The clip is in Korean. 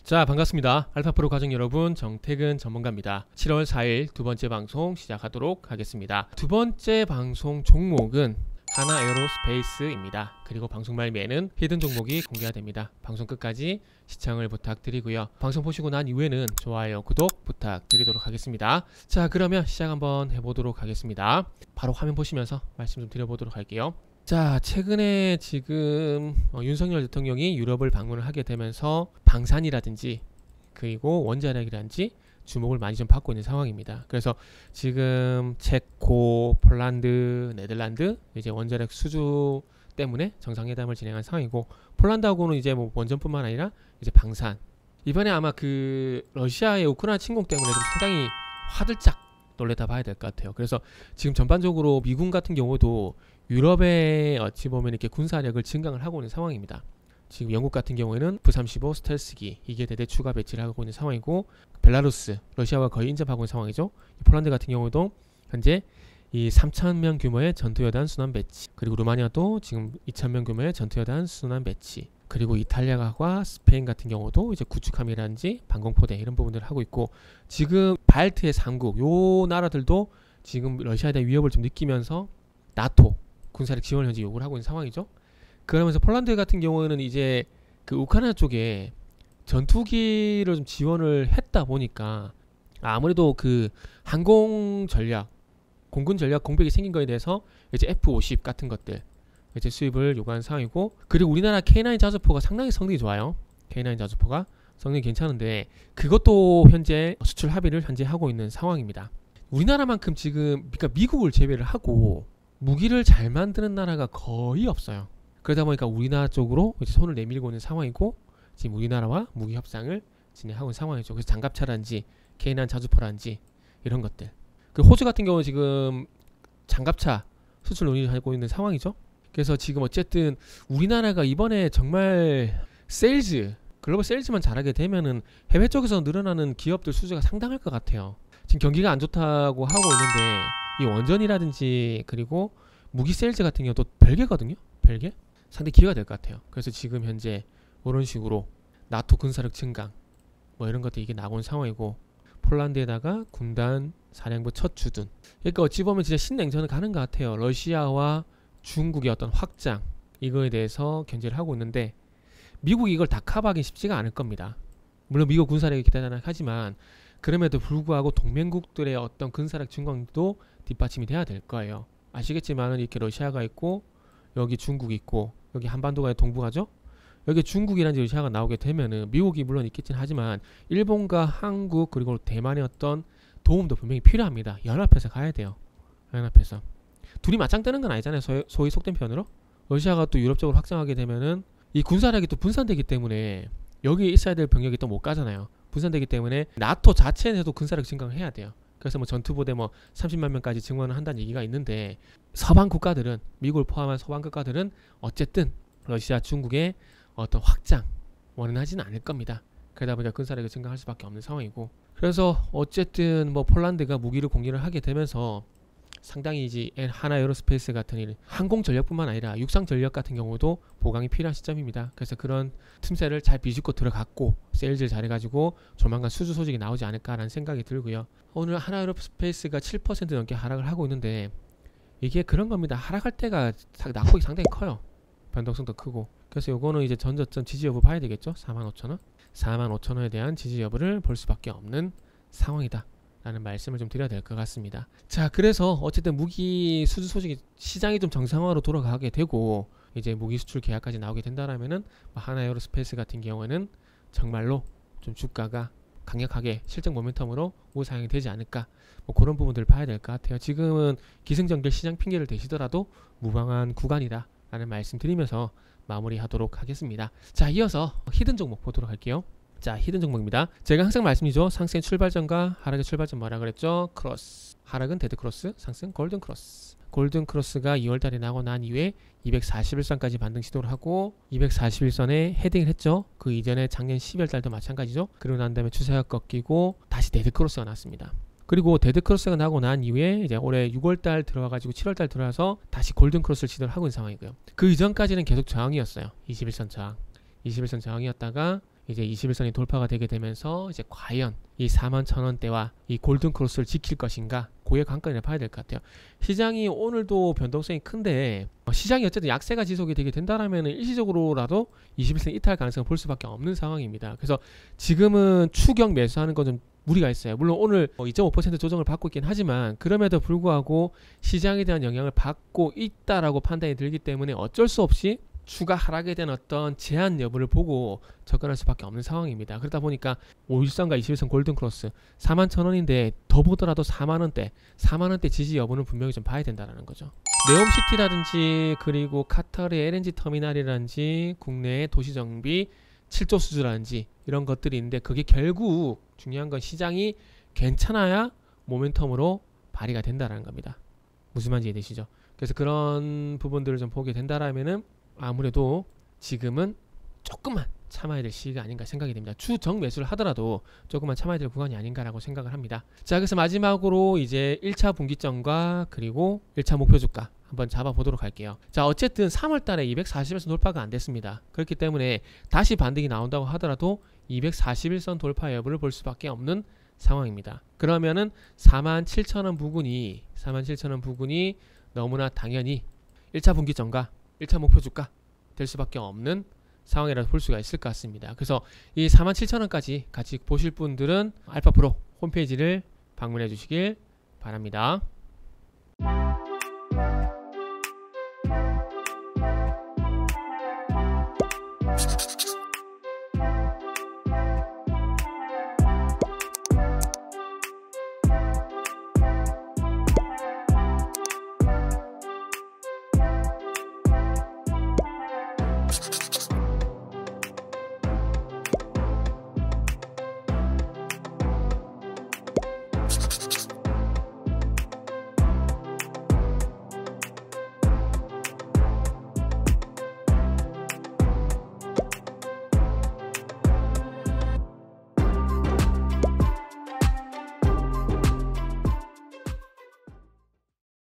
자, 반갑습니다. 알파프로 가족 여러분, 정태근 전문가입니다. 7월 4일 두 번째 방송 시작하도록 하겠습니다. 두 번째 방송 종목은 하나에어로스페이스입니다. 그리고 방송 말미에는 히든 종목이 공개가 됩니다. 방송 끝까지 시청을 부탁드리고요. 방송 보시고 난 이후에는 좋아요, 구독 부탁드리도록 하겠습니다. 자, 그러면 시작 한번 해보도록 하겠습니다. 바로 화면 보시면서 말씀 좀 드려보도록 할게요. 자, 최근에 지금 윤석열 대통령이 유럽을 방문을 하게 되면서 방산이라든지 그리고 원자력이라든지 주목을 많이 좀 받고 있는 상황입니다. 그래서 지금 체코, 폴란드, 네덜란드 이제 원자력 수주 때문에 정상회담을 진행한 상황이고, 폴란드하고는 이제 뭐 원전뿐만 아니라 이제 방산, 이번에 아마 그 러시아의 우크라이나 침공 때문에 좀 상당히 화들짝 놀랬다 봐야 될 것 같아요. 그래서 지금 전반적으로 미군 같은 경우도 유럽에 어찌 보면 이렇게 군사력을 증강을 하고 있는 상황입니다. 지금 영국 같은 경우에는 F-35 스텔스기 이게 대대 추가 배치를 하고 있는 상황이고, 벨라루스, 러시아와 거의 인접하고 있는 상황이죠. 폴란드 같은 경우도 현재 이 3,000명 규모의 전투여단 순환 배치, 그리고 루마니아도 지금 2,000명 규모의 전투여단 순환 배치, 그리고 이탈리아와 스페인 같은 경우도 이제 구축함이라든지 방공포대 이런 부분들을 하고 있고, 지금 발트의 3국 요 나라들도 지금 러시아에 대한 위협을 좀 느끼면서 나토 군사력 지원을 현재 요구를 하고 있는 상황이죠. 그러면서 폴란드 같은 경우는 이제 그 우크라이나 쪽에 전투기를 좀 지원을 했다 보니까 아무래도 그 항공 전략, 공군 전략 공백이 생긴 거에 대해서 이제 F-50 같은 것들 이제 수입을 요구하는 상황이고, 그리고 우리나라 K9 자주포가 상당히 성능이 좋아요. K9 자주포가 성능이 괜찮은데 그것도 현재 수출 합의를 현재 하고 있는 상황입니다. 우리나라만큼 지금 그러니까 미국을 제외를 하고 무기를 잘 만드는 나라가 거의 없어요. 그러다 보니까 우리나라 쪽으로 이제 손을 내밀고 있는 상황이고, 지금 우리나라와 무기 협상을 진행하고 있는 상황이죠. 그래서 장갑차라든지 K9 자주포라든지 이런 것들. 그 호주 같은 경우는 지금 장갑차 수출 논의를 하고 있는 상황이죠. 그래서 지금 어쨌든 우리나라가 이번에 정말 세일즈, 글로벌 세일즈만 잘하게 되면은 해외 쪽에서 늘어나는 기업들 수주가 상당할 것 같아요. 지금 경기가 안 좋다고 하고 있는데 이 원전이라든지 그리고 무기 세일즈 같은 경우도 별개거든요. 별개? 상당히 기회가 될 것 같아요. 그래서 지금 현재 이런 식으로 나토 군사력 증강 뭐 이런 것들이 이게 나온 상황이고, 폴란드에다가 군단 사령부 첫 주둔. 그러니까 어찌 보면 진짜 신냉전을 가는 것 같아요. 러시아와 중국의 어떤 확장 이거에 대해서 견제를 하고 있는데, 미국이 이걸 다 커버하기 쉽지가 않을 겁니다. 물론 미국 군사력이 대단하지만 그럼에도 불구하고 동맹국들의 어떤 군사력 증강도 뒷받침이 돼야 될 거예요. 아시겠지만은 이렇게 러시아가 있고 여기 중국이 있고 여기 한반도가 동북아죠. 여기 중국이라는 러시아가 나오게 되면은 미국이 물론 있겠긴 하지만 일본과 한국 그리고 대만의 어떤 도움도 분명히 필요합니다. 연합해서 가야 돼요. 연합해서 둘이 맞짱 뜨는 건 아니잖아요. 소위 속된 편으로 러시아가 또 유럽 쪽으로 확장하게 되면은 이 군사력이 또 분산되기 때문에 여기에 있어야 될 병력이 또 못 가잖아요. 분산되기 때문에 나토 자체에서도 군사력 증강을 해야 돼요. 그래서 뭐 전투부대 뭐 30만 명까지 증원을 한다는 얘기가 있는데, 서방 국가들은, 미국을 포함한 서방 국가들은 어쨌든 러시아, 중국의 어떤 확장 원하지는 않을 겁니다. 그러다 보니까 군사력을 증강할 수밖에 없는 상황이고, 그래서 어쨌든 뭐 폴란드가 무기를 공유를 하게 되면서 상당히 이제 하나에어로스페이스 같은 일, 항공 전력뿐만 아니라 육상 전력 같은 경우도 보강이 필요한 시점입니다. 그래서 그런 틈새를 잘 비집고 들어갔고 세일즈를 잘해가지고 조만간 수주 소식이 나오지 않을까라는 생각이 들고요. 오늘 하나에어로스페이스가 7% 넘게 하락을 하고 있는데 이게 그런 겁니다. 하락할 때가 낙폭이 상당히 커요. 변동성도 크고. 그래서 요거는 이제 전저점 지지 여부 봐야 되겠죠. 45,000원 45,000원에 대한 지지 여부를 볼 수밖에 없는 상황이다 라는 말씀을 좀 드려야 될 것 같습니다. 자, 그래서 어쨌든 무기 수주 소식이 시장이 좀 정상화로 돌아가게 되고 이제 무기 수출 계약까지 나오게 된다라면은 하나에어로스페이스 같은 경우에는 정말로 좀 주가가 강력하게 실적 모멘텀으로 우상향이 되지 않을까, 뭐 그런 부분들을 봐야 될 것 같아요. 지금은 기승전결 시장 핑계를 대시더라도 무방한 구간이다 라는 말씀 드리면서 마무리하도록 하겠습니다. 자, 이어서 히든 종목 보도록 할게요. 자, 히든 종목입니다. 제가 항상 말씀드리죠. 상승의 출발점과 하락의 출발점 뭐라 그랬죠? 크로스. 하락은 데드 크로스, 상승 골든 크로스. 골든 크로스가 2월달에 나고 난 이후에 241선까지 반등 시도를 하고 241선에 헤딩을 했죠. 그 이전에 작년 12월달도 마찬가지죠. 그리고 난 다음에 추세가 꺾이고 다시 데드 크로스가 났습니다. 그리고 데드 크로스가 나고 난 이후에 이제 올해 6월달 들어와가지고 7월달 들어와서 다시 골든 크로스를 시도를 하고 있는 상황이고요. 그 이전까지는 계속 저항이었어요. 21선 저항. 21선 저항이었다가 이제 21선이 돌파가 되게 되면서 이제 과연 이 41,000원대와 이 골든 크로스를 지킬 것인가, 고의 관건을 봐야 될 것 같아요. 시장이 오늘도 변동성이 큰데 시장이 어쨌든 약세가 지속이 되게 된다라면 일시적으로라도 21선 이탈 가능성을 볼 수밖에 없는 상황입니다. 그래서 지금은 추격 매수하는 건 좀 무리가 있어요. 물론 오늘 2.5% 조정을 받고 있긴 하지만 그럼에도 불구하고 시장에 대한 영향을 받고 있다라고 판단이 들기 때문에 어쩔 수 없이 추가 하락에 대한 어떤 제한 여부를 보고 접근할 수밖에 없는 상황입니다. 그러다 보니까 5일선과 21선 골든 크로스 41,000원인데 더 보더라도 4만원대 지지 여부는 분명히 좀 봐야 된다는 거죠. 네옴시티라든지 그리고 카타르의 LNG 터미널이라든지 국내의 도시정비 7조 수주라든지 이런 것들이 있는데 그게 결국 중요한 건 시장이 괜찮아야 모멘텀으로 발휘가 된다는 겁니다. 무슨 말인지 이해되시죠? 그래서 그런 부분들을 좀 보게 된다라면은 아무래도 지금은 조금만 참아야 될 시기가 아닌가 생각이 됩니다. 추정 매수를 하더라도 조금만 참아야 될 구간이 아닌가라고 생각을 합니다. 자, 그래서 마지막으로 이제 1차 분기점과 그리고 1차 목표 주가 한번 잡아보도록 할게요. 자, 어쨌든 3월달에 240일선 돌파가 안 됐습니다. 그렇기 때문에 다시 반등이 나온다고 하더라도 241선 돌파 여부를 볼 수밖에 없는 상황입니다. 그러면은 47,000원 부근이 너무나 당연히 1차 분기점과 1차 목표 주가 될 수밖에 없는 상황이라도 볼 수가 있을 것 같습니다. 그래서 이 47,000원까지 같이 보실 분들은 알파프로 홈페이지를 방문해 주시길 바랍니다.